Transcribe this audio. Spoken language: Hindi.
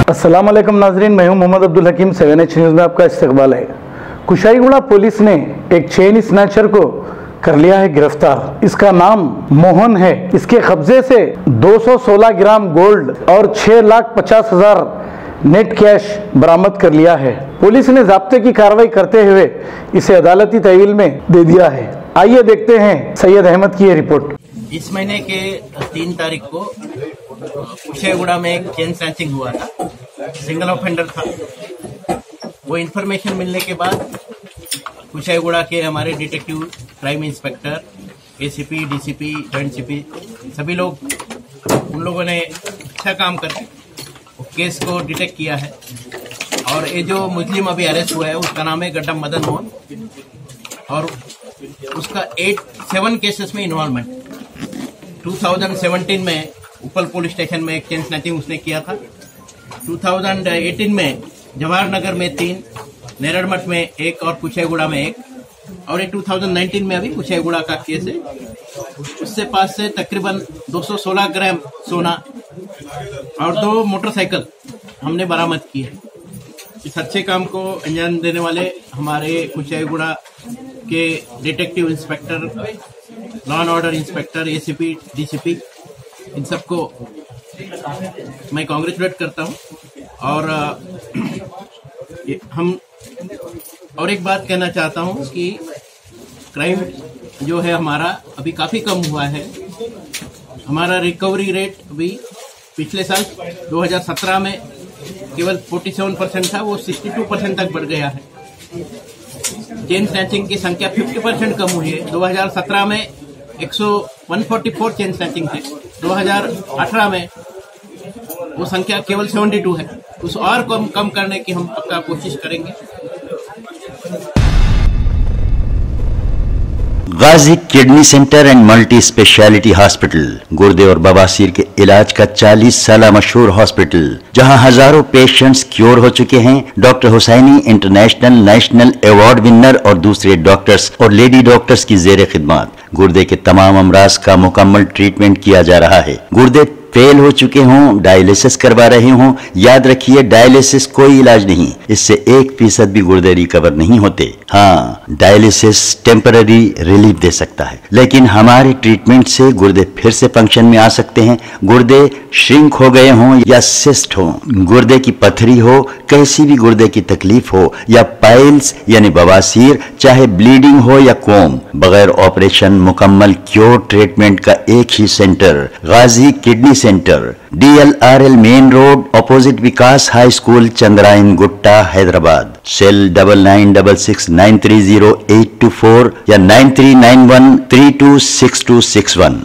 अस्सलाम वालेकुम नाजरीन, मैं हूं मोहम्मद अब्दुल हकीम। 7H न्यूज़ में आपका इस्तकबाल है। कुशाईगुड़ा पुलिस ने एक चेन स्नैचर को कर लिया है गिरफ्तार। इसका नाम मोहन है। इसके कब्जे से 216 ग्राम गोल्ड और 6,50,000 नेट कैश बरामद कर लिया है। पुलिस ने ज़ाब्ते की कार्रवाई करते हुए इसे अदालती तहवील में दे दिया है। आइए देखते हैं सैयद अहमद की ये रिपोर्ट। इस महीने के 3 तारीख को कुशाईगुड़ा में एक चेन स्नैचिंग हुआ था। सिंगल ऑफेंडर था। वो इन्फॉर्मेशन मिलने के बाद कुशाईगुड़ा के हमारे detective, crime inspector, ACP, DCP, joint CP सभी लोग, उन लोगों ने अच्छा काम करके केस को डिटेक्ट किया है। और ये जो मुस्लिम अभी अरेस्ट हुआ है उसका नाम है गड्डम मदन मोहन और उसका 7 केसेस में इन्वॉल्वमेंट। 2017 में उपल पुलिस स्टेशन में एक चेन स्नैचिंग उसने किया था। 2018 में जवाहर नगर में 3, नेरड़मठ में 1 और कुशाईगुड़ा में 1, और ये 2019 में अभी कुशाईगुड़ा का केस है। उससे पास से तकरीबन 216 ग्राम सोना और 2 मोटरसाइकिल हमने बरामद की है। इस अच्छे काम को अंजाम देने वाले हमारे कुशाईगुड़ा के detective inspector, law and order inspector, ACP, DCP, इन सबको मैं कांग्रेचुलेट करता हूं। और हम और एक बात कहना चाहता हूं कि क्राइम जो है हमारा अभी काफी कम हुआ है। हमारा रिकवरी रेट अभी पिछले साल 2017 में केवल 47% था, वो 62% तक बढ़ गया है। चेन स्नैचिंग की संख्या 50% कम हुई है। 2017 में 144 चेन स्नैचिंग थे। 2018 में वो संख्या केवल 72 है। उस और कम करने की हम पक्का कोशिश करेंगे। Ghazi kidney centre and multi speciality hospital, गुर्दे और बवासीर के इलाज का 40 साल मशहूर हॉस्पिटल, जहां हजारों पेशेंट्स क्योर हो चुके हैं। Doctor Husaini international, national award winner और दूसरे डॉक्टर्स और लेडी डॉक्टर्स की जेर खिदमत गुर्दे के तमाम अमराज का मुकम्मल ट्रीटमेंट किया जा रहा है। गुर्दे फेल हो चुके हों, डायलिसिस करवा रहे हों, याद रखिए डायलिसिस कोई इलाज नहीं, इससे 1% भी गुर्दे रिकवर नहीं होते। हाँ, डायलिसिस टेम्पररी रिलीफ दे सकता है, लेकिन हमारे ट्रीटमेंट से गुर्दे फिर से फंक्शन में आ सकते हैं। गुर्दे श्रिंक हो गए हों या सिस्ट हो, गुर्दे की पथरी हो, कैसी भी गुर्दे की तकलीफ हो, या पाइल्स यानी बवासीर, चाहे ब्लीडिंग हो या कोम, बगैर ऑपरेशन मुकम्मल क्योर ट्रीटमेंट का एक ही centre, Ghazi kidney centre, DLRL main road, opposite Vikas high school, Chandrayangutta, Hyderabad. Cell 9966930824 या 9391326261।